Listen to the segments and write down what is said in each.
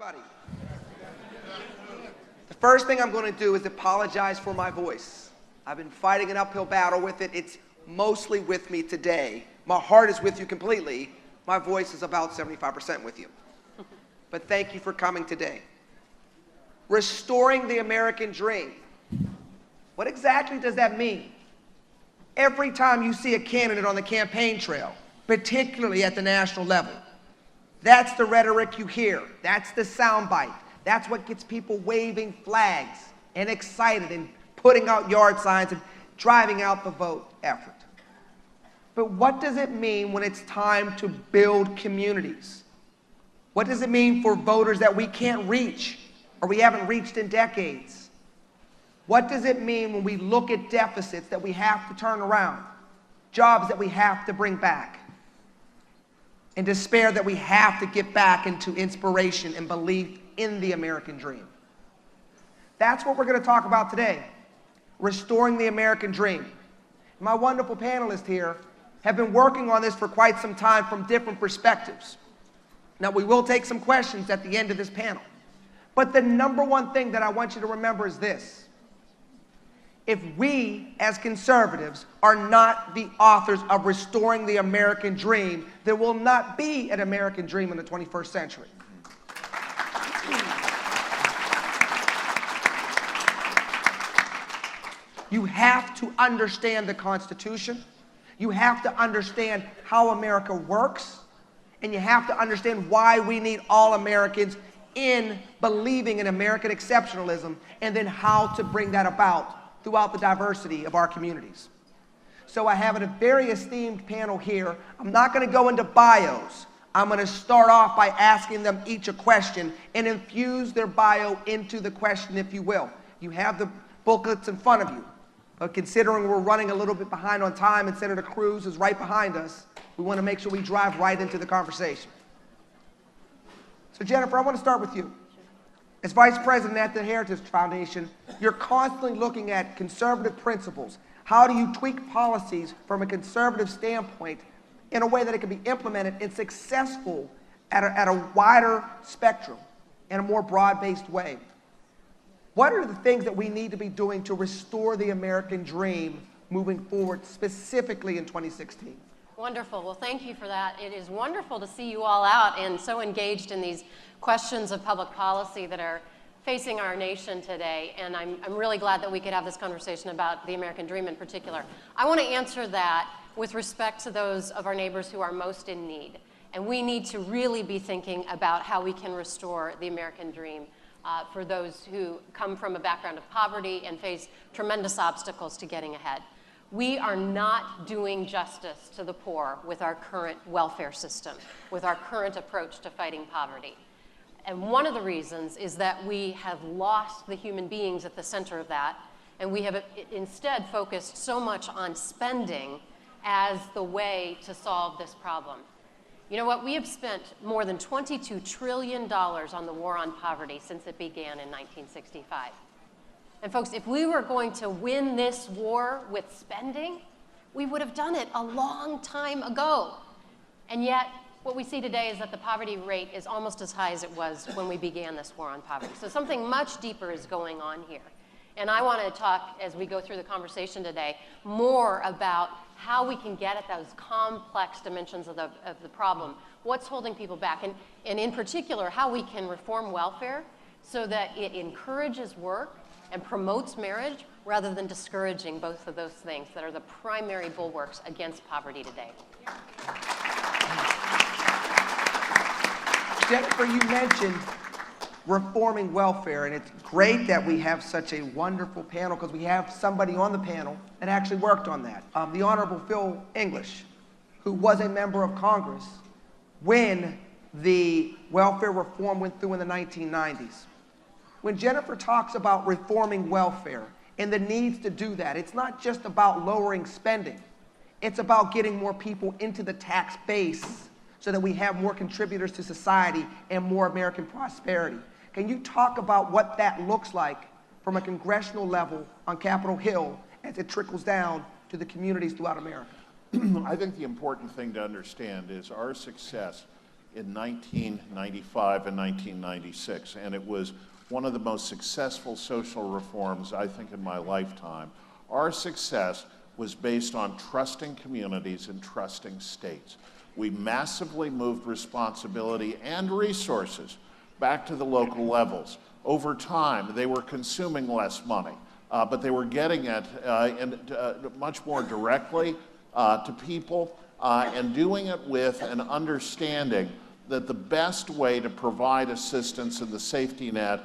everybody. The first thing I'm going to do is apologize for my voice. I've been fighting an uphill battle with it. It's mostly with me today. My heart is with you completely. My voice is about 75% with you. But thank you for coming today. Restoring the American dream. What exactly does that mean? Every time you see a candidate on the campaign trail, particularly at the national level, that's the rhetoric you hear. That's the soundbite. That's what gets people waving flags and excited and putting out yard signs and driving out the vote effort. But what does it mean when it's time to build communities? What does it mean for voters that we can't reach or we haven't reached in decades? What does it mean when we look at deficits that we have to turn around, jobs that we have to bring back, and despair that we have to get back into inspiration and belief in the American dream? That's what we're going to talk about today, restoring the American dream. My wonderful panelists here have been working on this for quite some time from different perspectives. Now, we will take some questions at the end of this panel, but the number one thing that I want you to remember is this. If we, as conservatives, are not the authors of restoring the American dream, there will not be an American dream in the 21st century. You have to understand the Constitution. You have to understand how America works. And you have to understand why we need all Americans in believing in American exceptionalism, and then how to bring that about throughout the diversity of our communities. So I have a very esteemed panel here. I'm not going to go into bios. I'm going to start off by asking them each a question and infuse their bio into the question, if you will. You have the booklets in front of you. But considering we're running a little bit behind on time and Senator Cruz is right behind us, we want to make sure we drive right into the conversation. So Jennifer, I want to start with you. As Vice President at the Heritage Foundation, you're constantly looking at conservative principles. How do you tweak policies from a conservative standpoint in a way that it can be implemented and successful at a wider spectrum in a more broad-based way? What are the things that we need to be doing to restore the American dream moving forward, specifically in 2016? Wonderful. Well, thank you for that. It is wonderful to see you all out and so engaged in these questions of public policy that are facing our nation today. And I'm really glad that we could have this conversation about the American dream in particular. I want to answer that with respect to those of our neighbors who are most in need. And we need to really be thinking about how we can restore the American dream for those who come from a background of poverty and face tremendous obstacles to getting ahead. We are not doing justice to the poor with our current welfare system, with our current approach to fighting poverty. And one of the reasons is that we have lost the human beings at the center of that, and we have instead focused so much on spending as the way to solve this problem. You know what? We have spent more than $22 trillion on the war on poverty since it began in 1965. And folks, if we were going to win this war with spending, we would have done it a long time ago. And yet, what we see today is that the poverty rate is almost as high as it was when we began this war on poverty. So something much deeper is going on here. And I want to talk, as we go through the conversation today, more about how we can get at those complex dimensions of the problem. What's holding people back? And in particular, how we can reform welfare so that it encourages work and promotes marriage rather than discouraging both of those things that are the primary bulwarks against poverty today. Jennifer, you mentioned reforming welfare, and it's great that we have such a wonderful panel because we have somebody on the panel that actually worked on that. The Honorable Phil English, who was a member of Congress when the welfare reform went through in the 1990s. When Jennifer talks about reforming welfare and the needs to do that, it's not just about lowering spending. It's about getting more people into the tax base so that we have more contributors to society and more American prosperity. Can you talk about what that looks like from a congressional level on Capitol Hill as it trickles down to the communities throughout America? I think the important thing to understand is our success in 1995 and 1996, and it was one of the most successful social reforms, I think, in my lifetime. Our success was based on trusting communities and trusting states. We massively moved responsibility and resources back to the local levels. Over time, they were consuming less money, but they were getting it much more directly to people and doing it with an understanding that the best way to provide assistance in the safety net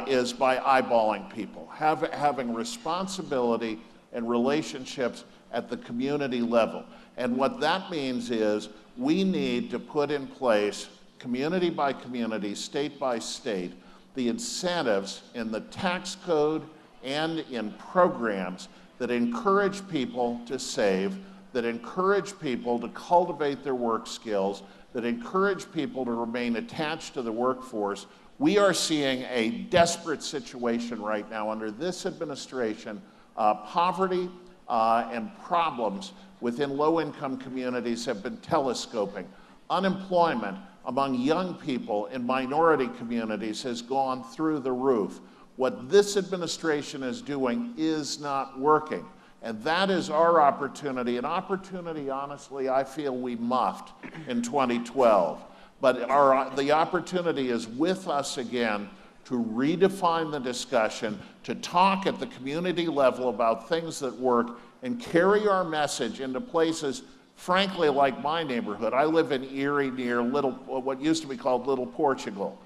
is by eyeballing people, having responsibility and relationships at the community level. And what that means is we need to put in place, community by community, state by state, the incentives in the tax code and in programs that encourage people to save, that encourage people to cultivate their work skills, that encourage people to remain attached to the workforce. We are seeing a desperate situation right now under this administration. Poverty and problems within low-income communities have been telescoping. Unemployment among young people in minority communities has gone through the roof. What this administration is doing is not working. And that is our opportunity, an opportunity, honestly, I feel we muffed in 2012. But the opportunity is with us again to redefine the discussion, to talk at the community level about things that work, and carry our message into places, frankly, like my neighborhood. I live in Erie near what used to be called Little Portugal.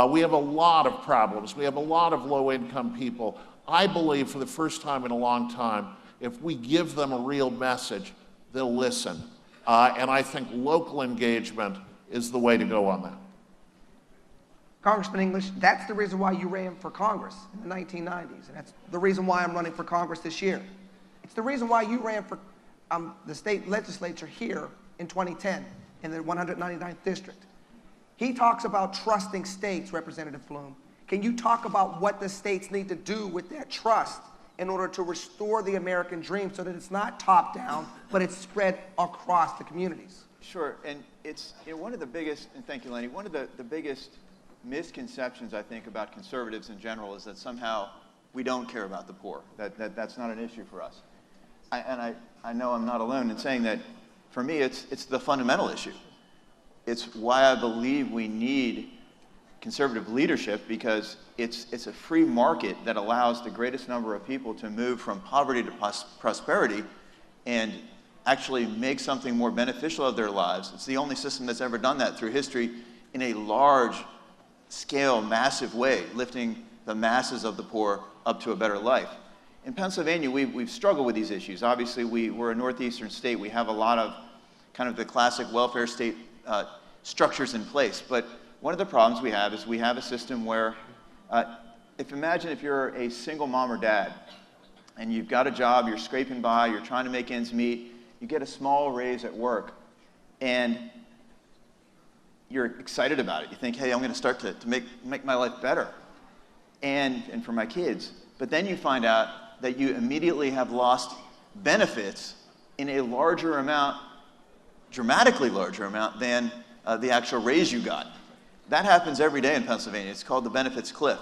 We have a lot of problems. We have a lot of low-income people. I believe for the first time in a long time, if we give them a real message, they'll listen. And I think local engagement is the way to go on that. Congressman English, that's the reason why you ran for Congress in the 1990s, and that's the reason why I'm running for Congress this year. It's the reason why you ran for the state legislature here in 2010 in the 199th district. He talks about trusting states, Representative Bloom. Can you talk about what the states need to do with that trust in order to restore the American dream so that it's not top down, but it's spread across the communities? Sure, and it's one of the biggest, and thank you, Lenny, one of the biggest misconceptions, I think, about conservatives in general is that somehow we don't care about the poor, that's not an issue for us. I know I'm not alone in saying that. For me, it's the fundamental issue. It's why I believe we need conservative leadership, because it's a free market that allows the greatest number of people to move from poverty to prosperity and actually make something more beneficial of their lives. It's the only system that's ever done that through history in a large scale, massive way, lifting the masses of the poor up to a better life. In Pennsylvania, we've struggled with these issues. Obviously, we're a northeastern state. We have a lot of kind of the classic welfare state structures in place. But one of the problems we have is we have a system where, imagine if you're a single mom or dad, and you've got a job, you're scraping by, you're trying to make ends meet, you get a small raise at work, and you're excited about it. You think, hey, I'm going to start to make my life better, and for my kids. But then you find out that you immediately have lost benefits in a larger amount, dramatically larger amount than the actual raise you got. That happens every day in Pennsylvania. It's called the benefits cliff.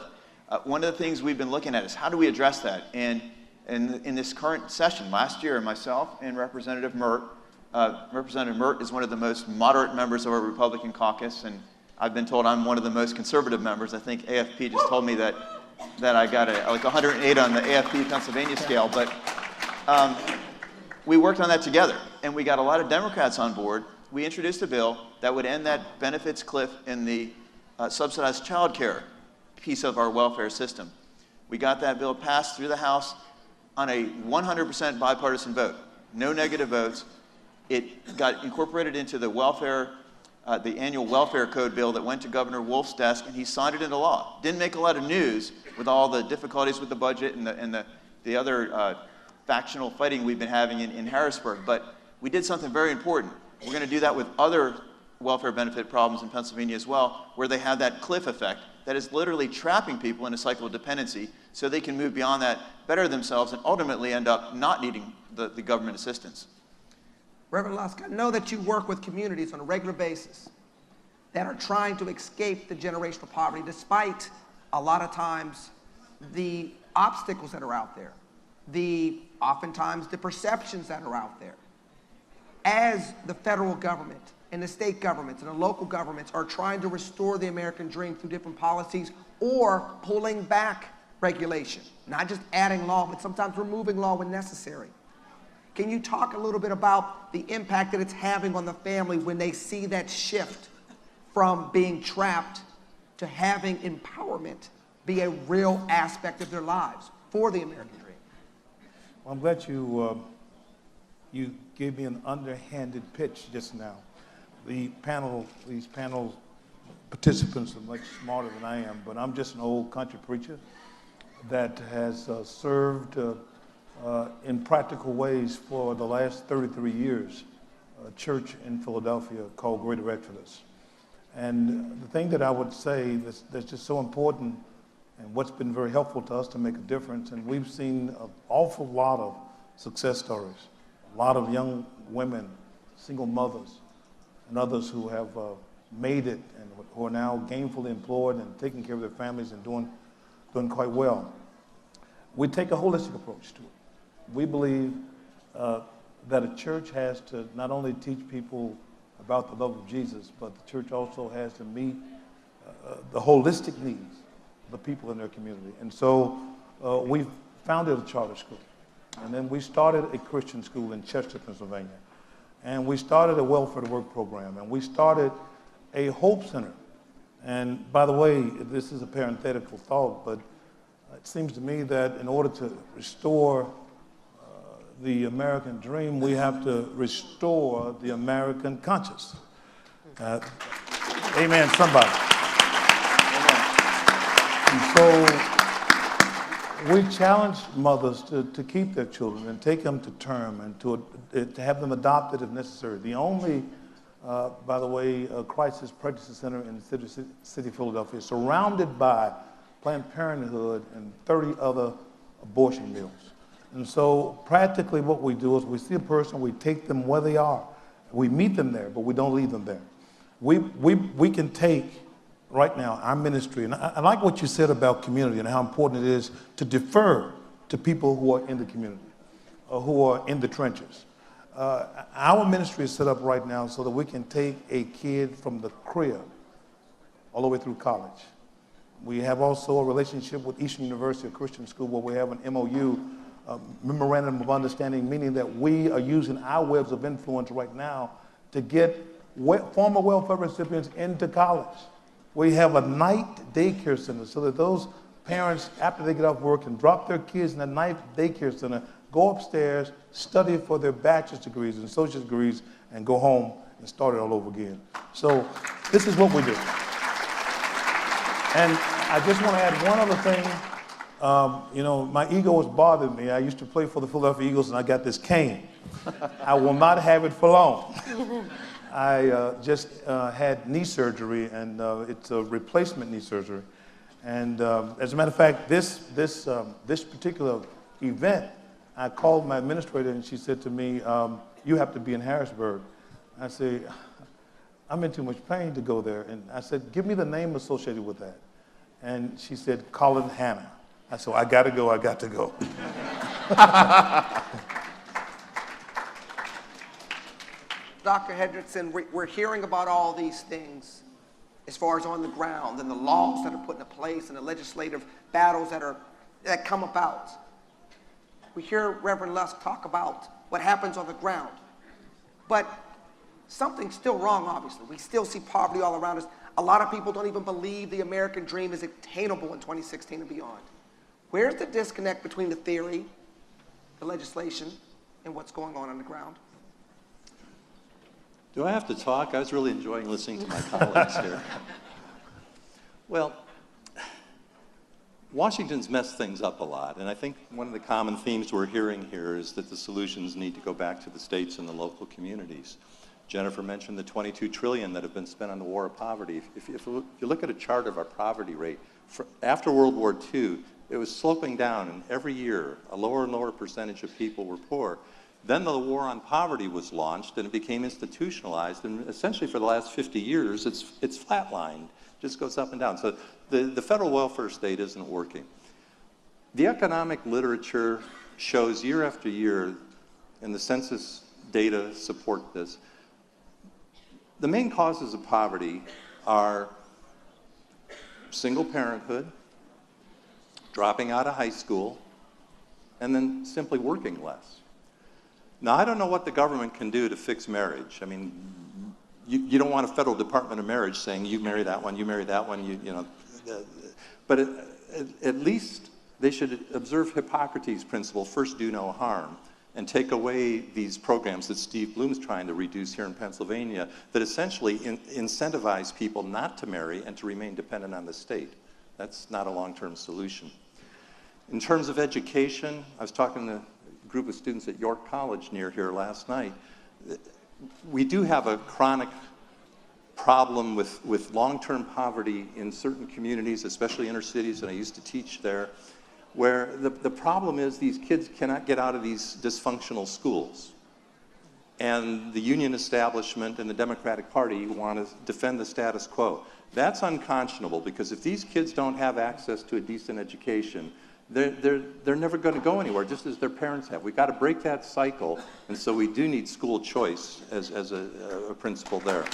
One of the things we've been looking at is how do we address that? And in this current session, last year, myself and Representative Mert, Representative Mert is one of the most moderate members of our Republican caucus, and I've been told I'm one of the most conservative members. I think AFP just told me that I got like 108 on the AFP Pennsylvania scale, but we worked on that together, and we got a lot of Democrats on board. We introduced a bill that would end that benefits cliff in the subsidized child care piece of our welfare system. We got that bill passed through the House on a 100% bipartisan vote, no negative votes. It got incorporated into the welfare, the annual welfare code bill that went to Governor Wolf's desk, and he signed it into law. Didn't make a lot of news with all the difficulties with the budget and the other factional fighting we've been having in Harrisburg, but we did something very important. We're going to do that with other welfare benefit problems in Pennsylvania as well, where they have that cliff effect that is literally trapping people in a cycle of dependency so they can move beyond that, better themselves, and ultimately end up not needing the government assistance. Reverend Lusk, I know that you work with communities on a regular basis. that are trying to escape the generational poverty despite a lot of times the obstacles that are out there, oftentimes the perceptions that are out there. As the federal government and the state governments and the local governments are trying to restore the American dream through different policies or pulling back regulation, not just adding law, but sometimes removing law when necessary. Can you talk a little bit about the impact that it's having on the family when they see that shift from being trapped to having empowerment be a real aspect of their lives for the American dream? Well, I'm glad you gave me an underhanded pitch just now. These panel participants are much smarter than I am, but I'm just an old country preacher that has served in practical ways for the last 33 years, a church in Philadelphia called Greater Exodus. And the thing that I would say that's just so important and what's been very helpful to us to make a difference, and we've seen an awful lot of success stories, a lot of young women, single mothers, and others who have made it and who are now gainfully employed and taking care of their families and doing quite well. We take a holistic approach to it. We believe that a church has to not only teach people about the love of Jesus, but the church also has to meet the holistic needs of the people in their community. And so we founded a charter school. And then we started a Christian school in Chester, Pennsylvania. And we started a welfare to work program. And we started a Hope Center. And by the way, this is a parenthetical thought, but it seems to me that in order to restore the American dream, we have to restore the American conscience. Amen, somebody. And so we challenge mothers to keep their children and take them to term and to have them adopted if necessary. The only, by the way, crisis pregnancy center in the city of Philadelphia, surrounded by Planned Parenthood and 30 other abortion mills. And so practically what we do is we see a person, we take them where they are. We meet them there, but we don't leave them there. We can take, right now, our ministry, and I like what you said about community and how important it is to defer to people who are in the community, who are in the trenches. Our ministry is set up right now so that we can take a kid from the crib all the way through college. We have also a relationship with Eastern University, a Christian school, where we have an MOU, Memorandum of Understanding, meaning that we are using our webs of influence right now to get former welfare recipients into college. We have a night daycare center so that those parents, after they get off work, can drop their kids in a night daycare center, go upstairs, study for their bachelor's degrees and associate's degrees, and go home and start it all over again. So this is what we do. And I just want to add one other thing. My ego was bothering me. I used to play for the Philadelphia Eagles, and I got this cane. I will not have it for long. I just had knee surgery, and it's a replacement knee surgery. And as a matter of fact, this particular event, I called my administrator, and she said to me, "You have to be in Harrisburg." I said, "I'm in too much pain to go there." And I said, "Give me the name associated with that." And she said, "Colin Hanna." I said, "I got to go, I got to go." Dr. Hendrickson, we're hearing about all these things as far as on the ground and the laws that are put into place and the legislative battles that come about. We hear Reverend Lusk talk about what happens on the ground. But something's still wrong, obviously. We still see poverty all around us. A lot of people don't even believe the American dream is attainable in 2016 and beyond. Where's the disconnect between the theory, the legislation, and what's going on the ground? Do I have to talk? I was really enjoying listening to my colleagues here. Well, Washington's messed things up a lot, and I think one of the common themes we're hearing here is that the solutions need to go back to the states and the local communities. Jennifer mentioned the $22 trillion that have been spent on the war of poverty. If you look at a chart of our poverty rate, after World War II, it was sloping down, and every year a lower and lower percentage of people were poor. Then the War on Poverty was launched, and it became institutionalized, and essentially for the last 50 years, it's flatlined, just goes up and down. So the federal welfare state isn't working. The economic literature shows year after year, and the census data support this, the main causes of poverty are single parenthood, dropping out of high school, and then simply working less. Now, I don't know what the government can do to fix marriage. I mean, you don't want a federal Department of Marriage saying, you marry that one, you marry that one, you know. But at least they should observe Hippocrates' principle, first do no harm, and take away these programs that Steve Bloom's trying to reduce here in Pennsylvania that essentially incentivize people not to marry and to remain dependent on the state. That's not a long-term solution. In terms of education, I was talking to a group of students at York College near here last night. We do have a chronic problem with long-term poverty in certain communities, especially inner cities, and I used to teach there, where the problem is these kids cannot get out of these dysfunctional schools. And the union establishment and the Democratic Party want to defend the status quo. That's unconscionable, because if these kids don't have access to a decent education, they're never going to go anywhere, just as their parents have. We've got to break that cycle, and so we do need school choice as a principle there.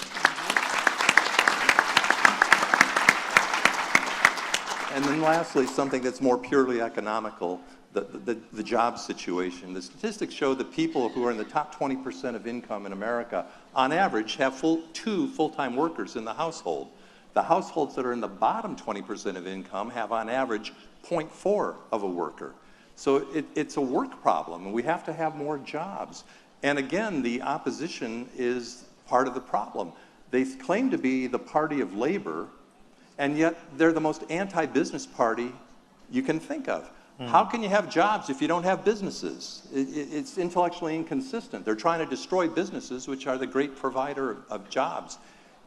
And then lastly, something that's more purely economical, the job situation. The statistics show that people who are in the top 20% of income in America, on average, have two full-time workers in the household. The households that are in the bottom 20% of income have, on average, 0.4 of a worker. So it's a work problem, and we have to have more jobs. And again, the opposition is part of the problem. They claim to be the party of labor, and yet they're the most anti-business party you can think of. How can you have jobs if you don't have businesses? It's intellectually inconsistent. They're trying to destroy businesses, which are the great provider of jobs.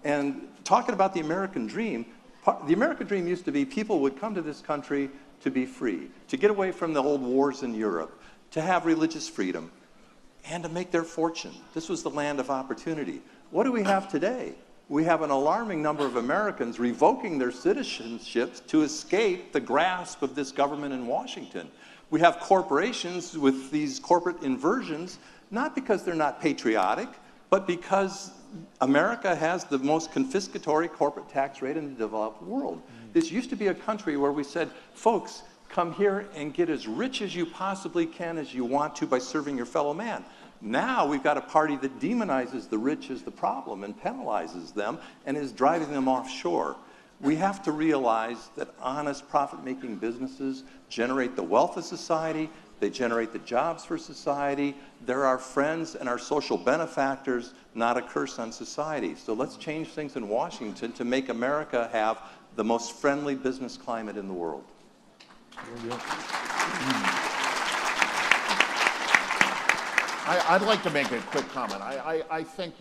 And talking about the American dream used to be people would come to this country to be free, to get away from the old wars in Europe, to have religious freedom, and to make their fortune. This was the land of opportunity. What do we have today? We have an alarming number of Americans revoking their citizenships to escape the grasp of this government in Washington. We have corporations with these corporate inversions, not because they're not patriotic, but because America has the most confiscatory corporate tax rate in the developed world. This used to be a country where we said, folks, come here and get as rich as you possibly can as you want to by serving your fellow man. Now we've got a party that demonizes the rich as the problem and penalizes them and is driving them offshore. We have to realize that honest profit-making businesses generate the wealth of society, they generate the jobs for society, they're our friends and our social benefactors, not a curse on society. So let's change things in Washington to make America have the most friendly business climate in the world. I'd like to make a quick comment. I think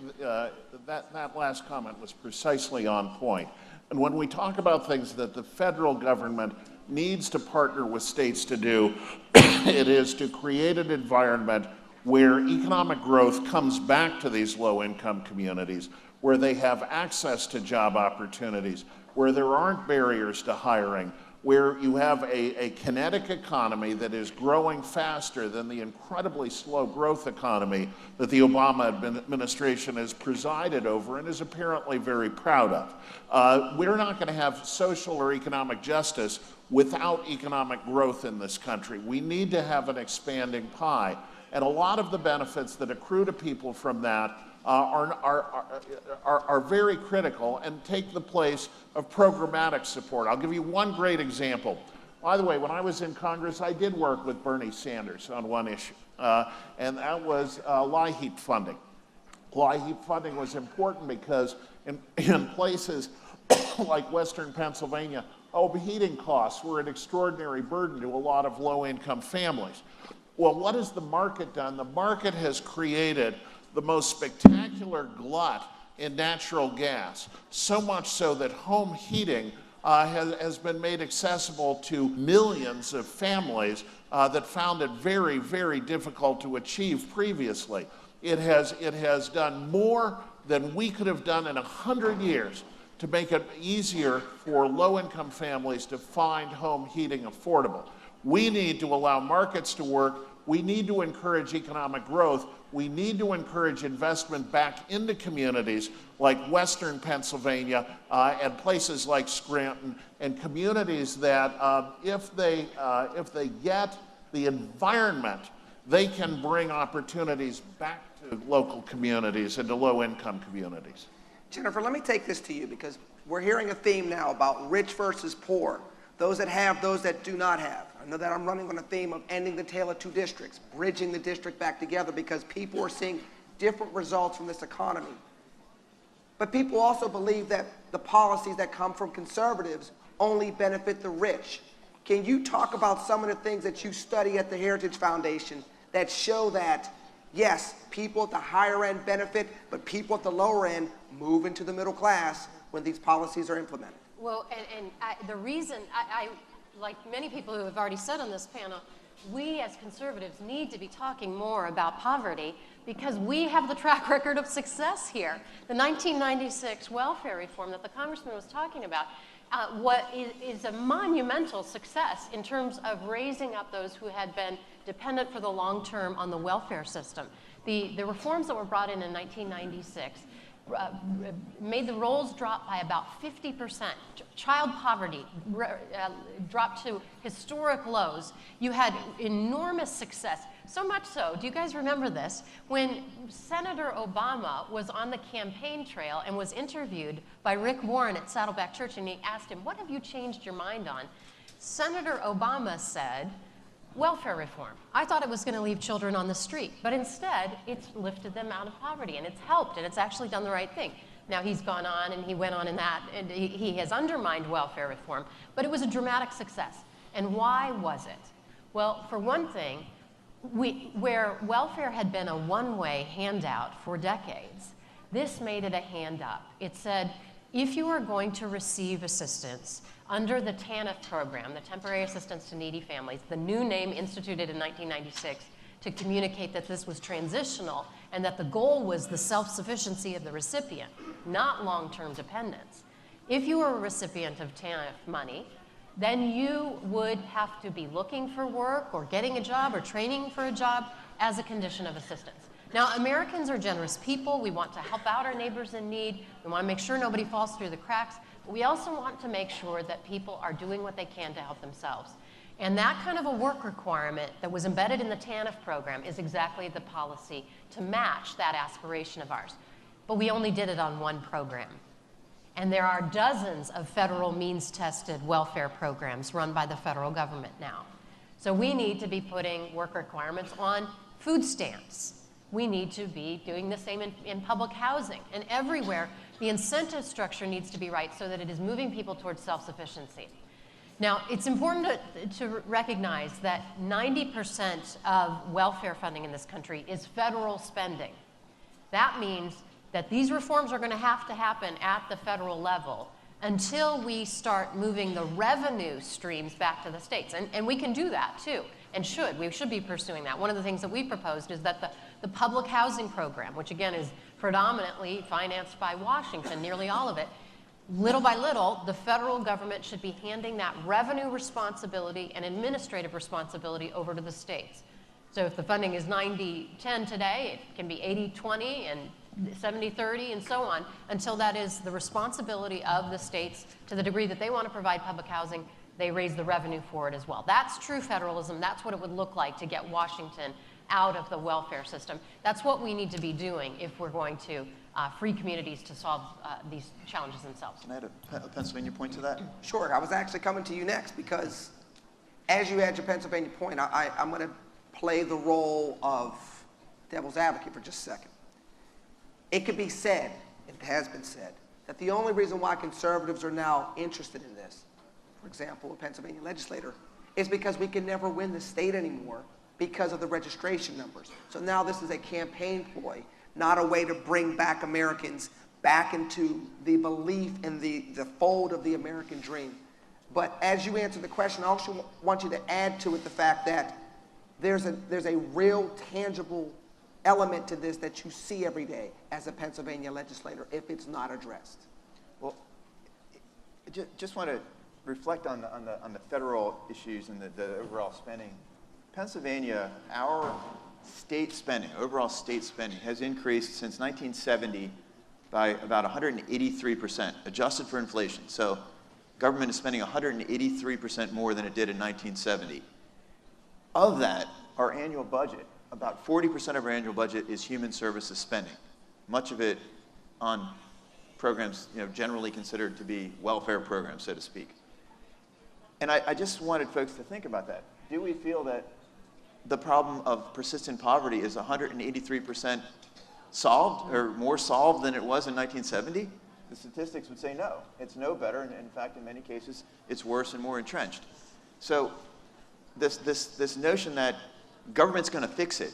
that last comment was precisely on point. And when we talk about things that the federal government needs to partner with states to do, it is to create an environment where economic growth comes back to these low-income communities, where they have access to job opportunities, where there aren't barriers to hiring, where you have a kinetic economy that is growing faster than the incredibly slow growth economy that the Obama administration has presided over and is apparently very proud of. We're not going to have social or economic justice without economic growth in this country. We need to have an expanding pie. And a lot of the benefits that accrue to people from that are very critical and take the place of programmatic support. I'll give you one great example. By the way, when I was in Congress, I did work with Bernie Sanders on one issue, and that was LIHEAP funding. LIHEAP funding was important because in places like Western Pennsylvania, home heating costs were an extraordinary burden to a lot of low-income families. Well, what has the market done? The market has created the most spectacular glut in natural gas, so much so that home heating has been made accessible to millions of families that found it very, very difficult to achieve previously. It has done more than we could have done in 100 years to make it easier for low-income families to find home heating affordable. We need to allow markets to work. We need to encourage economic growth. We need to encourage investment back into communities like Western Pennsylvania and places like Scranton, and communities that if they get the environment, they can bring opportunities back to local communities and to low-income communities. Jennifer, let me take this to you because we're hearing a theme now about rich versus poor, those that have, those that do not have. I know that I'm running on a theme of ending the tale of two districts, bridging the district back together because people are seeing different results from this economy. But people also believe that the policies that come from conservatives only benefit the rich. Can you talk about some of the things that you study at the Heritage Foundation that show that, yes, people at the higher end benefit, but people at the lower end move into the middle class when these policies are implemented? Well, the reason, like many people who have already said on this panel, we as conservatives need to be talking more about poverty because we have the track record of success here. The 1996 welfare reform that the congressman was talking about what is a monumental success in terms of raising up those who had been dependent for the long term on the welfare system. The reforms that were brought in 1996 made the rolls drop by about 50%. Child poverty dropped to historic lows. You had enormous success. So much so, do you guys remember this? When Senator Obama was on the campaign trail and was interviewed by Rick Warren at Saddleback Church, and he asked him, "What have you changed your mind on?" Senator Obama said, "Welfare reform. I thought it was going to leave children on the street, but instead it's lifted them out of poverty and it's helped and it's actually done the right thing." Now he's gone on and he went on in that and he has undermined welfare reform, but it was a dramatic success. And why was it? Well, for one thing, where welfare had been a one-way handout for decades, this made it a hand up. It said, if you are going to receive assistance under the TANF program, the Temporary Assistance to Needy Families, the new name instituted in 1996 to communicate that this was transitional and that the goal was the self-sufficiency of the recipient, not long-term dependence. If you were a recipient of TANF money, then you would have to be looking for work or getting a job or training for a job as a condition of assistance. Now, Americans are generous people. We want to help out our neighbors in need. We want to make sure nobody falls through the cracks. But we also want to make sure that people are doing what they can to help themselves. And that kind of a work requirement that was embedded in the TANF program is exactly the policy to match that aspiration of ours. But we only did it on one program. And there are dozens of federal means-tested welfare programs run by the federal government now. So we need to be putting work requirements on food stamps. We need to be doing the same in public housing. And everywhere, the incentive structure needs to be right so that it is moving people towards self-sufficiency. Now, it's important to recognize that 90% of welfare funding in this country is federal spending. That means that these reforms are going to happen at the federal level until we start moving the revenue streams back to the states. And we can do that too, and should. We should be pursuing that. One of the things that we proposed is that the public housing program, which again is predominantly financed by Washington, nearly all of it, little by little, the federal government should be handing that revenue responsibility and administrative responsibility over to the states. So if the funding is 90-10 today, it can be 80-20 and 70-30 and so on, until that is the responsibility of the states. To the degree that they want to provide public housing, they raise the revenue for it as well. That's true federalism. That's what it would look like to get Washington out of the welfare system. That's what we need to be doing if we're going to free communities to solve these challenges themselves. Can I add a Pennsylvania point to that? Sure, I was actually coming to you next because as you had your Pennsylvania point, I'm going to play the role of devil's advocate for just a second. It could be said, it has been said, that the only reason why conservatives are now interested in this, for example, a Pennsylvania legislator, is because we can never win the state anymore because of the registration numbers. So now this is a campaign ploy, not a way to bring back Americans back into the belief in the fold of the American dream. But as you answer the question, I also want you to add to it the fact that there's a real tangible element to this that you see every day as a Pennsylvania legislator if it's not addressed. Well, just want to reflect on the federal issues and the overall spending. Pennsylvania, our state spending, overall state spending, has increased since 1970 by about 183%, adjusted for inflation. So government is spending 183% more than it did in 1970. Of that, our annual budget, about 40% of our annual budget is human services spending, much of it on programs generally considered to be welfare programs, so to speak. And I just wanted folks to think about that. Do we feel that the problem of persistent poverty is 183% solved or more solved than it was in 1970? The statistics would say no. It's no better, and in fact, in many cases, it's worse and more entrenched. So this notion that government's going to fix it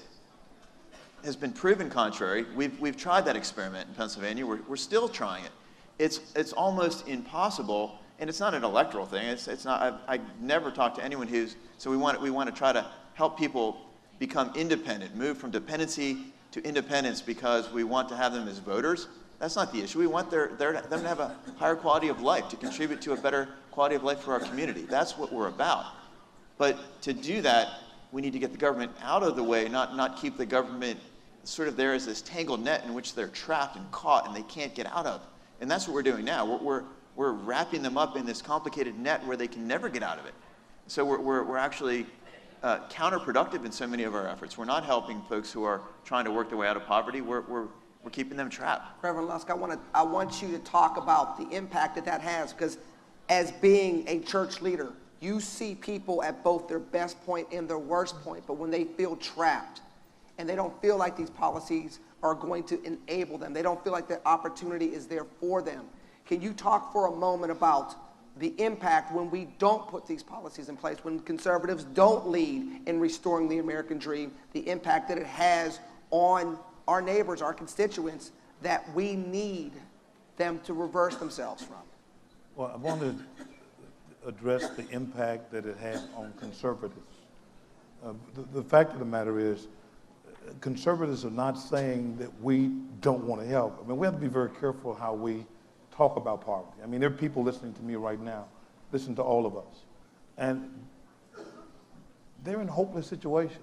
has been proven contrary. We've tried that experiment in Pennsylvania. We're still trying it. It's almost impossible, and it's not an electoral thing. It's not. I never talked to anyone who's. So we want to try to help people become independent, move from dependency to independence because we want to have them as voters. That's not the issue. We want them to have a higher quality of life, to contribute to a better quality of life for our community. That's what we're about. But to do that, we need to get the government out of the way, not keep the government sort of there as this tangled net in which they're trapped and caught and they can't get out of. And that's what we're doing now. We're wrapping them up in this complicated net where they can never get out of it. So we're actually counterproductive in so many of our efforts. We're not helping folks who are trying to work their way out of poverty. We're keeping them trapped. Reverend Lusk, I want you to talk about the impact that has, because as being a church leader, you see people at both their best point and their worst point, but when they feel trapped and they don't feel like these policies are going to enable them, they don't feel like the opportunity is there for them. Can you talk for a moment about the impact when we don't put these policies in place, when conservatives don't lead in restoring the American dream, the impact that it has on our neighbors, our constituents, that we need them to reverse themselves from? Well, I want to address the impact that it has on conservatives. The fact of the matter is, conservatives are not saying that we don't want to help. I mean, we have to be very careful how we talk about poverty. I mean, there are people listening to me right now, listen to all of us, and they're in hopeless situations.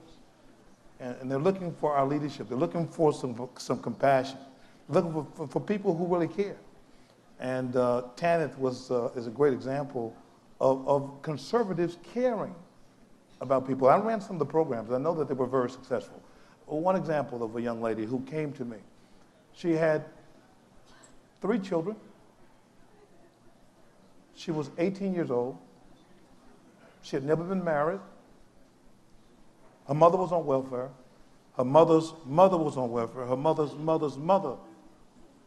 And they're looking for our leadership. They're looking for some compassion. They're looking for people who really care. And Tanith is a great example of conservatives caring about people. I ran some of the programs. I know that they were very successful. One example of a young lady who came to me. She had 3 children. She was 18 years old. She had never been married. Her mother was on welfare. Her mother's mother was on welfare. Her mother's mother's mother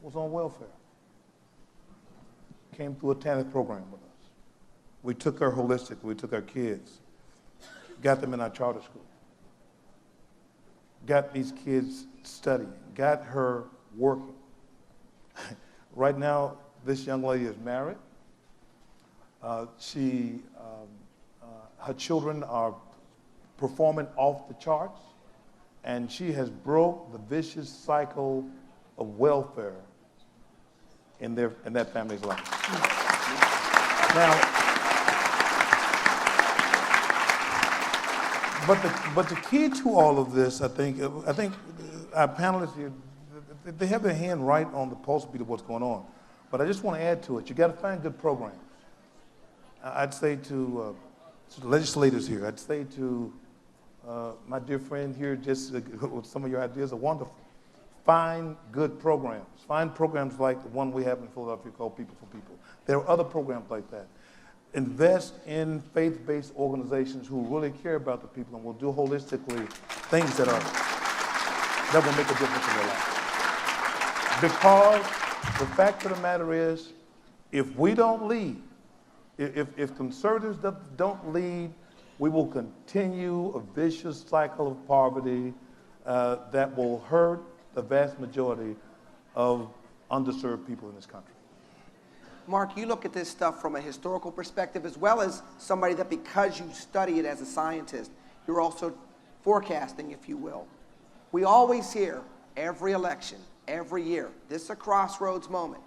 was on welfare. Came through a Tanith program with us. We took her holistically. We took our kids, got them in our charter school, got these kids studying, got her working. Right now, this young lady is married. Her children are performing off the charts, and she has broke the vicious cycle of welfare in that family's life. Now, but the key to all of this, I think our panelists here, they have their hand right on the pulse beat of what's going on. But I just want to add to it. You got to find good programs. I'd say to the legislators here, I'd say to my dear friend here, just some of your ideas are wonderful. Find good programs. Find programs like the one we have in Philadelphia called People for People. There are other programs like that. Invest in faith-based organizations who really care about the people and will do holistically things that will make a difference in their lives. Because the fact of the matter is, if we don't lead, if conservatives don't lead, we will continue a vicious cycle of poverty that will hurt the vast majority of underserved people in this country. Mark, you look at this stuff from a historical perspective as well as somebody that, because you study it as a scientist, you're also forecasting, if you will. We always hear every election, every year, this is a crossroads moment.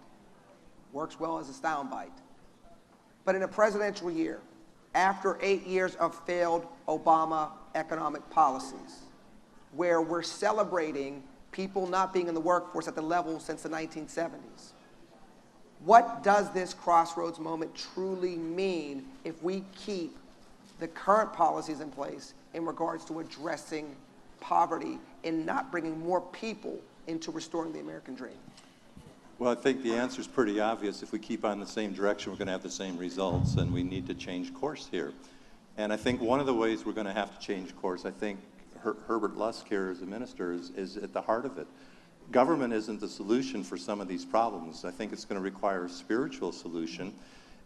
Works well as a soundbite. But in a presidential year, after 8 years of failed Obama economic policies, where we're celebrating people not being in the workforce at the level since the 1970s, what does this crossroads moment truly mean if we keep the current policies in place in regards to addressing poverty and not bringing more people into restoring the American dream? Well, I think the answer is pretty obvious. If we keep on the same direction, we're going to have the same results, and we need to change course here. And I think one of the ways we're going to have to change course, I think Herbert Lusk here as a minister is at the heart of it. Government isn't the solution for some of these problems. I think it's going to require a spiritual solution,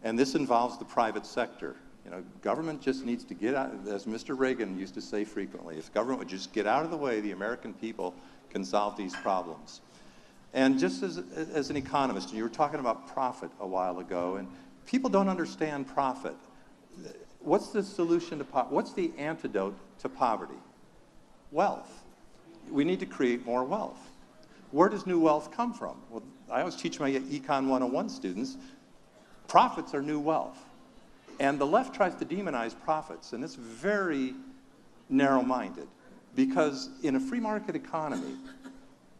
and this involves the private sector. You know, government just needs to get out, as Mr. Reagan used to say frequently, if government would just get out of the way, the American people can solve these problems. And just as an economist, and you were talking about profit a while ago, and people don't understand profit. What's the solution to poverty? What's the antidote to poverty? Wealth. We need to create more wealth. Where does new wealth come from? Well, I always teach my Econ 101 students, profits are new wealth. And the left tries to demonize profits, and it's very narrow-minded, because in a free market economy,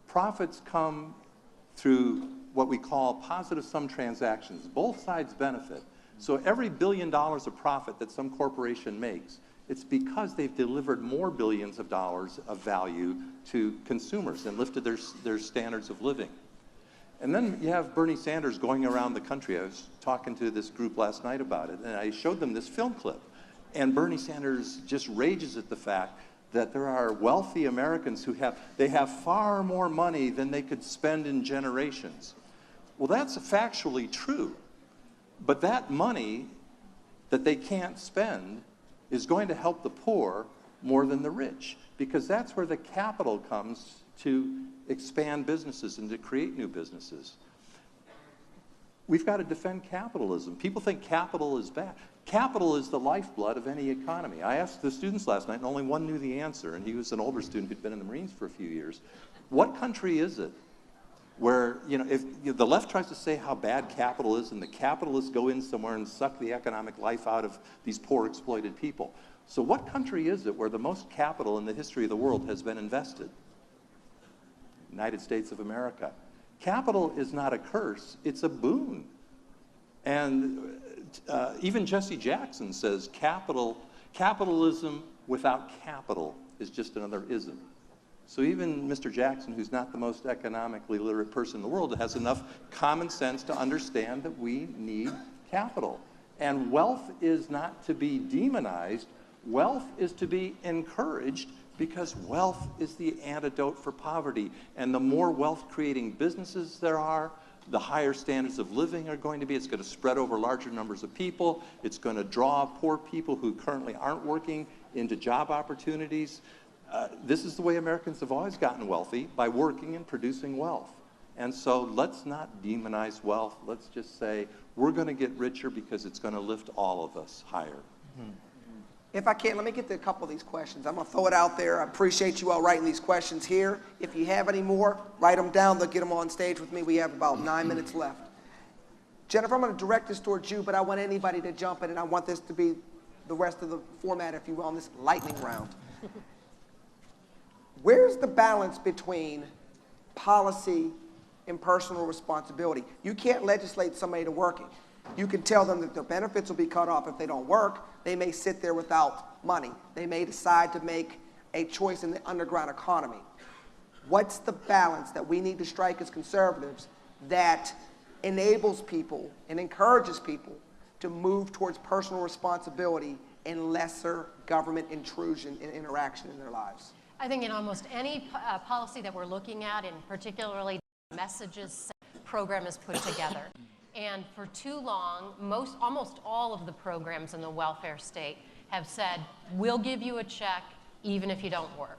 profits come through what we call positive sum transactions. Both sides benefit. So every $1 billion of profit that some corporation makes, it's because they've delivered more billions of dollars of value to consumers and lifted their standards of living. And then you have Bernie Sanders going around the country. I was talking to this group last night about it, and I showed them this film clip. And Bernie Sanders just rages at the fact that there are wealthy Americans who have far more money than they could spend in generations. Well, that's factually true. But that money that they can't spend is going to help the poor more than the rich, because that's where the capital comes to expand businesses and to create new businesses. We've got to defend capitalism. People think capital is bad. Capital is the lifeblood of any economy. I asked the students last night, and only one knew the answer, and he was an older student who'd been in the Marines for a few years. What country is it where, if the left tries to say how bad capital is, and the capitalists go in somewhere and suck the economic life out of these poor exploited people? So what country is it where the most capital in the history of the world has been invested? United States of America. Capital is not a curse, it's a boon. And even Jesse Jackson says capitalism without capital is just another ism. So even Mr. Jackson, who's not the most economically literate person in the world, has enough common sense to understand that we need capital. And wealth is not to be demonized. Wealth is to be encouraged, because wealth is the antidote for poverty. And the more wealth-creating businesses there are, the higher standards of living are going to be. It's going to spread over larger numbers of people. It's going to draw poor people who currently aren't working into job opportunities. This is the way Americans have always gotten wealthy, by working and producing wealth. And so let's not demonize wealth. Let's just say we're going to get richer because it's going to lift all of us higher. Mm-hmm. If I can, let me get to a couple of these questions. I'm going to throw it out there. I appreciate you all writing these questions here. If you have any more, write them down. They'll get them on stage with me. We have about 9 minutes left. Jennifer, I'm going to direct this towards you, but I want anybody to jump in, and I want this to be the rest of the format, if you will, on this lightning round. Where's the balance between policy and personal responsibility? You can't legislate somebody to working. You can tell them that their benefits will be cut off if they don't work. They may sit there without money. They may decide to make a choice in the underground economy. What's the balance that we need to strike as conservatives that enables people and encourages people to move towards personal responsibility and lesser government intrusion and interaction in their lives? I think in almost any policy that we're looking at, and particularly messages program is put together. And for too long, almost all of the programs in the welfare state have said, we'll give you a check even if you don't work.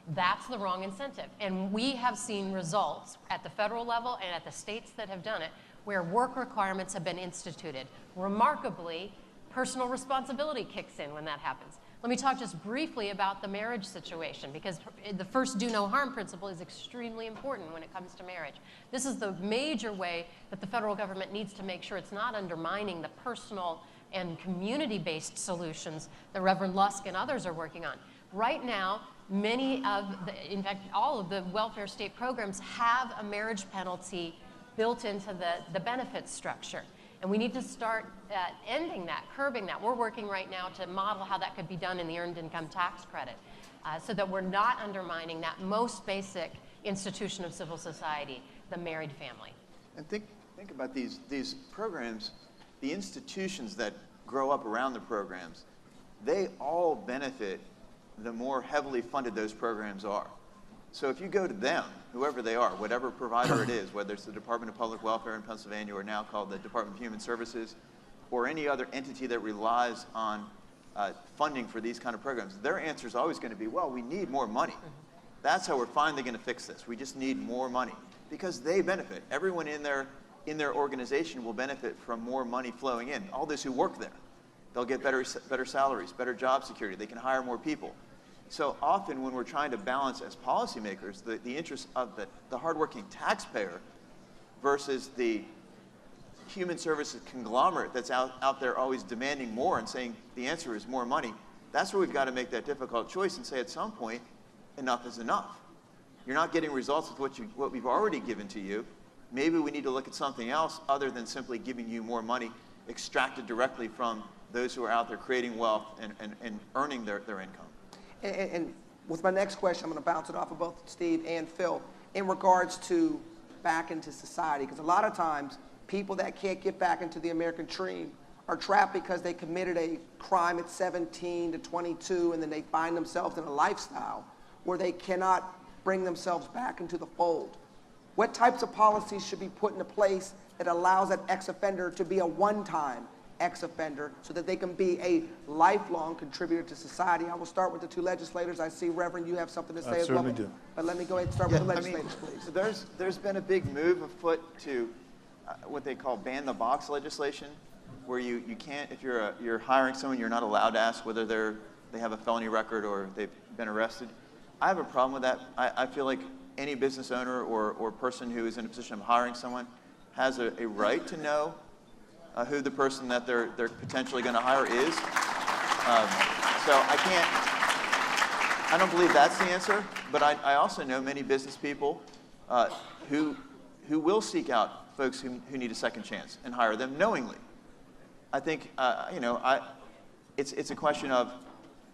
That's the wrong incentive. And we have seen results at the federal level and at the states that have done it where work requirements have been instituted. Remarkably, personal responsibility kicks in when that happens. Let me talk just briefly about the marriage situation, because the first do no harm principle is extremely important when it comes to marriage. This is the major way that the federal government needs to make sure it's not undermining the personal and community-based solutions that Reverend Lusk and others are working on. Right now, many of in fact, all of the welfare state programs have a marriage penalty built into the benefits structure. And we need to start ending that, curbing that. We're working right now to model how that could be done in the Earned Income Tax Credit so that we're not undermining that most basic institution of civil society, the married family. And think about these programs, the institutions that grow up around the programs, they all benefit the more heavily funded those programs are. So if you go to them, whoever they are, whatever provider it is, whether it's the Department of Public Welfare in Pennsylvania or now called the Department of Human Services, or any other entity that relies on funding for these kind of programs, their answer is always going to be, well, we need more money. That's how we're finally going to fix this. We just need more money because they benefit. Everyone in their organization will benefit from more money flowing in. All those who work there, they'll get better salaries, better job security. They can hire more people. So often when we're trying to balance as policymakers the interests of the hardworking taxpayer versus the human services conglomerate that's out there always demanding more and saying the answer is more money, that's where we've got to make that difficult choice and say at some point, enough is enough. You're not getting results with what we've already given to you. Maybe we need to look at something else other than simply giving you more money extracted directly from those who are out there creating wealth and earning their income. And with my next question, I'm going to bounce it off of both Steve and Phil in regards to back into society. Because a lot of times, people that can't get back into the American dream are trapped because they committed a crime at 17 to 22, and then they find themselves in a lifestyle where they cannot bring themselves back into the fold. What types of policies should be put into place that allows that ex-offender to be a one-time ex-offender so that they can be a lifelong contributor to society? I will start with the two legislators. I see, Reverend, you have something to say as well. I certainly do. But let me go ahead and start with the legislators, please. There's been a big move afoot to what they call ban the box legislation, where you can't, if you're hiring someone, you're not allowed to ask whether they have a felony record or they've been arrested. I have a problem with that. I feel like any business owner or person who is in a position of hiring someone has a right to know who the person that they're potentially going to hire is. So I don't believe that's the answer, but I also know many business people who will seek out folks who need a second chance and hire them knowingly. I think, it's a question of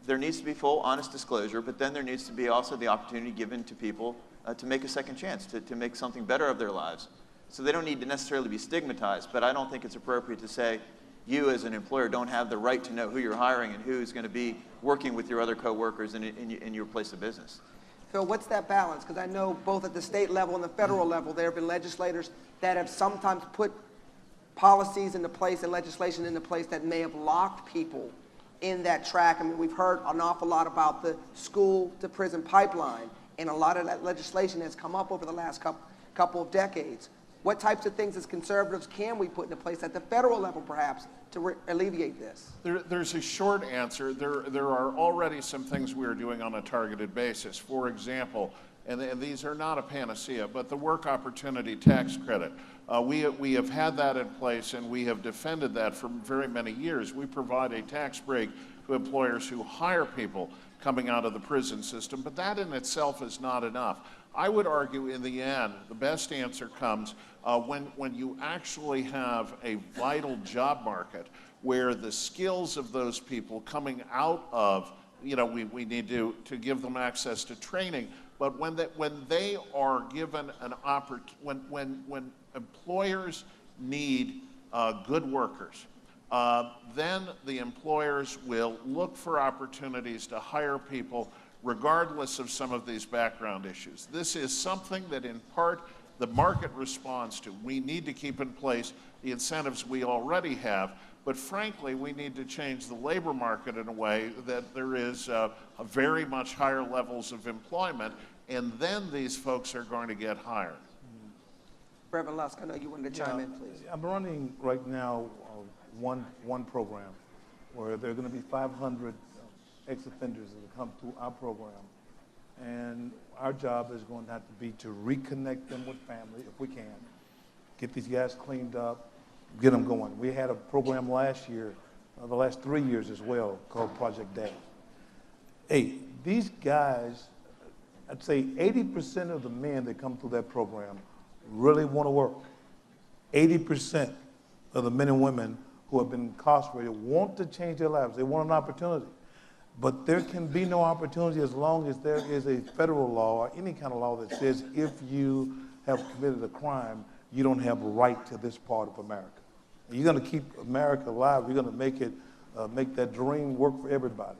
there needs to be full honest disclosure, but then there needs to be also the opportunity given to people to make a second chance, to make something better of their lives. So they don't need to necessarily be stigmatized, but I don't think it's appropriate to say you as an employer don't have the right to know who you're hiring and who's going to be working with your other coworkers in your place of business. Phil, what's that balance? Because I know both at the state level and the federal level, there have been legislators that have sometimes put policies into place and legislation into place that may have locked people in that track. I mean, we've heard an awful lot about the school to prison pipeline, and a lot of that legislation has come up over the last couple of decades. What types of things as conservatives can we put into place at the federal level, perhaps, to alleviate this? There's a short answer. There are already some things we are doing on a targeted basis. For example, and these are not a panacea, but the work opportunity tax credit. We have had that in place, and we have defended that for very many years. We provide a tax break to employers who hire people coming out of the prison system, but that in itself is not enough. I would argue in the end, the best answer comes when you actually have a vital job market where the skills of those people coming out of, we need to give them access to training, but when they are given an opportunity, when employers need good workers, then the employers will look for opportunities to hire people regardless of some of these background issues. This is something that in part the market responds to. We need to keep in place the incentives we already have, But frankly, we need to change the labor market in a way that there is a very much higher levels of employment, and then these folks are going to get hired. Reverend Lusk, I know you wanted to chime in, please. I'm running right now one program where there are going to be 500 ex-offenders that will come through our program. And our job is going to have to be to reconnect them with family if we can, get these guys cleaned up, get them going. We had a program last year, the last 3 years as well, called Project Day. Hey, these guys, I'd say 80% of the men that come through that program really want to work. 80% of the men and women who have been incarcerated want to change their lives. They want an opportunity. But there can be no opportunity as long as there is a federal law or any kind of law that says if you have committed a crime, you don't have a right to this part of America. And you're going to keep America alive. You're going to make it, make that dream work for everybody.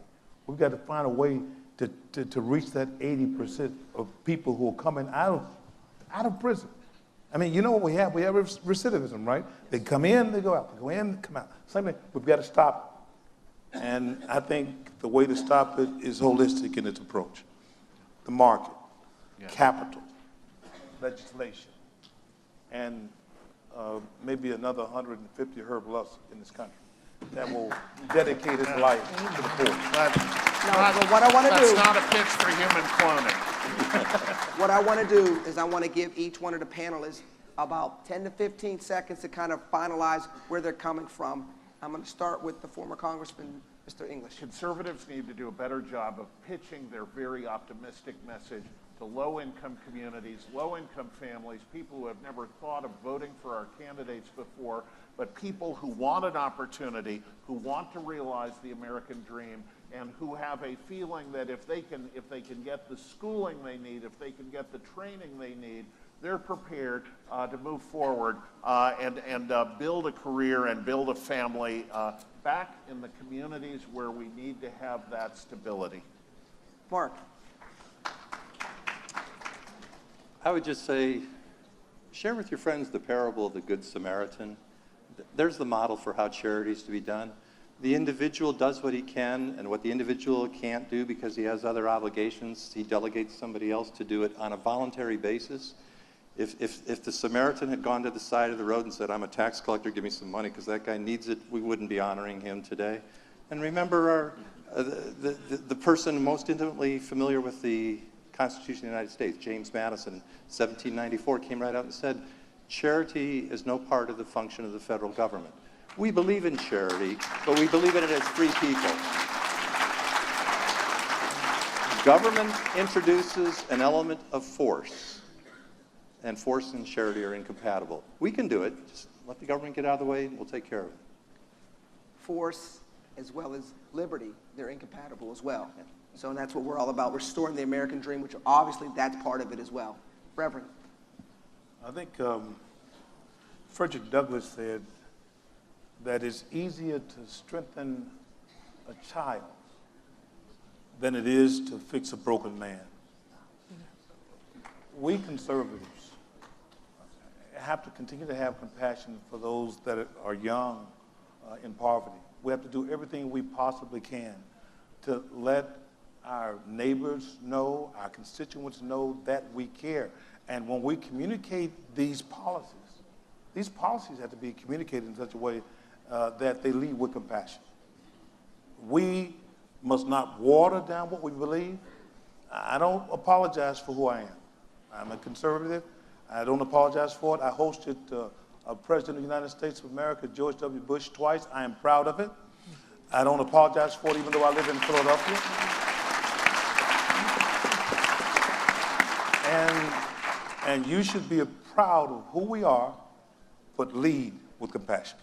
We've got to find a way to reach that 80% of people who are coming out of prison. I mean, you know what we have? We have recidivism, right? They come in, they go out. They go in, they come out. Same thing. We've got to stop it. And I think the way to stop it is holistic in its approach. The market, capital, legislation, and maybe another 150 Herb Lusk in this country that will dedicate his life to the poor. But what I want to do, That's not a pitch for human cloning. what I want to do is I want to give each one of the panelists about 10 to 15 seconds to kind of finalize where they're coming from. I'm going to start with the former Congressman, Mr. English. Conservatives need to do a better job of pitching their very optimistic message to low-income communities, low-income families, people who have never thought of voting for our candidates before, but people who want an opportunity, who want to realize the American dream, and who have a feeling that if they can get the schooling they need, if they can get the training they need, they're prepared to move forward and build a career and build a family back in the communities where we need to have that stability. Mark. I would just say, share with your friends the parable of the Good Samaritan. There's the model for how charity is to be done. The individual does what he can, and what the individual can't do because he has other obligations, he delegates somebody else to do it on a voluntary basis. If the Samaritan had gone to the side of the road and said, I'm a tax collector, give me some money because that guy needs it, we wouldn't be honoring him today. And remember the person most intimately familiar with the Constitution of the United States, James Madison, in 1794, came right out and said, charity is no part of the function of the federal government. We believe in charity, but we believe in it as free people. Government introduces an element of force, and force and charity are incompatible. We can do it. Just let the government get out of the way, and we'll take care of it. Force as well as liberty, they're incompatible as well. So that's what we're all about, restoring the American dream, which obviously that's part of it as well. Reverend. I think Frederick Douglass said that it's easier to strengthen a child than it is to fix a broken man. We conservatives have to continue to have compassion for those that are young in poverty. We have to do everything we possibly can to let our neighbors know, our constituents know that we care. And when we communicate these policies have to be communicated in such a way that they lead with compassion. We must not water down what we believe. I don't apologize for who I am. I'm a conservative. I don't apologize for it. I hosted President of the United States of America, George W. Bush, twice. I am proud of it. I don't apologize for it, even though I live in Philadelphia. And you should be proud of who we are, but lead with compassion.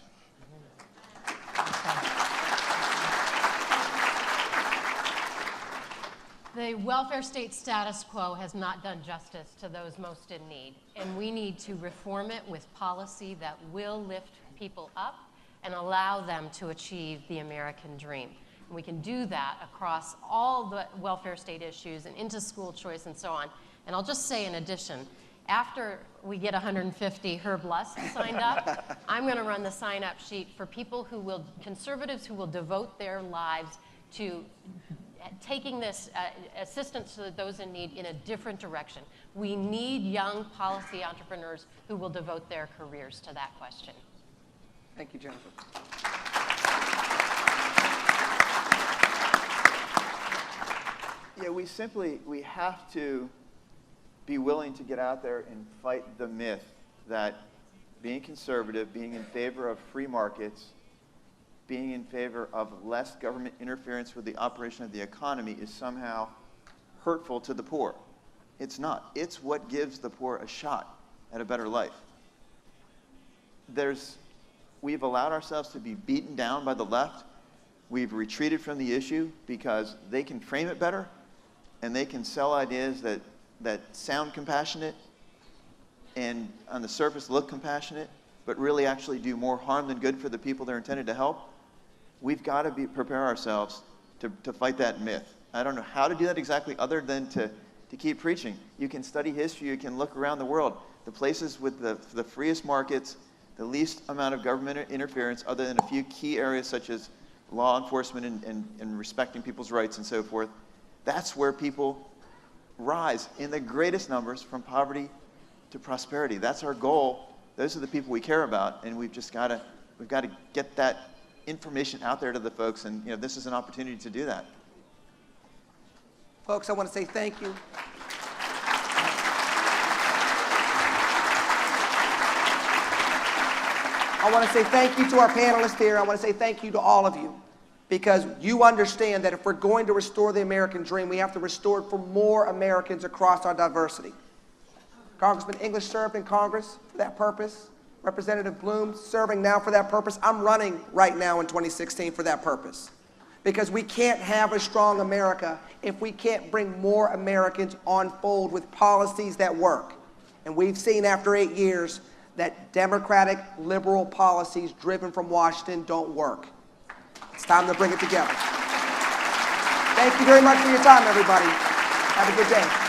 The welfare state status quo has not done justice to those most in need, and we need to reform it with policy that will lift people up and allow them to achieve the American dream. And we can do that across all the welfare state issues and into school choice and so on. And I'll just say in addition, after we get 150 Herb Lust signed up, I'm going to run the sign-up sheet for people conservatives who will devote their lives to taking this assistance to those in need in a different direction. We need young policy entrepreneurs who will devote their careers to that question. Thank you, Jennifer. Yeah, we have to be willing to get out there and fight the myth that being conservative, being in favor of free markets, being in favor of less government interference with the operation of the economy is somehow hurtful to the poor. It's not. It's what gives the poor a shot at a better life. We've allowed ourselves to be beaten down by the left. We've retreated from the issue because they can frame it better and they can sell ideas that sound compassionate and on the surface look compassionate, but really actually do more harm than good for the people they're intended to help. We've got to prepare ourselves to fight that myth. I don't know how to do that exactly other than to keep preaching. You can study history, you can look around the world. The places with the freest markets, the least amount of government interference other than a few key areas such as law enforcement and respecting people's rights and so forth, that's where people rise in the greatest numbers from poverty to prosperity. That's our goal. Those are the people we care about, and we've got to get that information out there to the folks, and this is an opportunity to do that. Folks, I want to say thank you. I want to say thank you to our panelists here. I want to say thank you to all of you, because you understand that if we're going to restore the American dream, we have to restore it for more Americans across our diversity. Congressman English served in Congress for that purpose. Representative Bloom serving now for that purpose. I'm running right now in 2016 for that purpose. Because we can't have a strong America if we can't bring more Americans on fold with policies that work. And we've seen after 8 years that democratic liberal policies driven from Washington don't work. It's time to bring it together. Thank you very much for your time, everybody. Have a good day.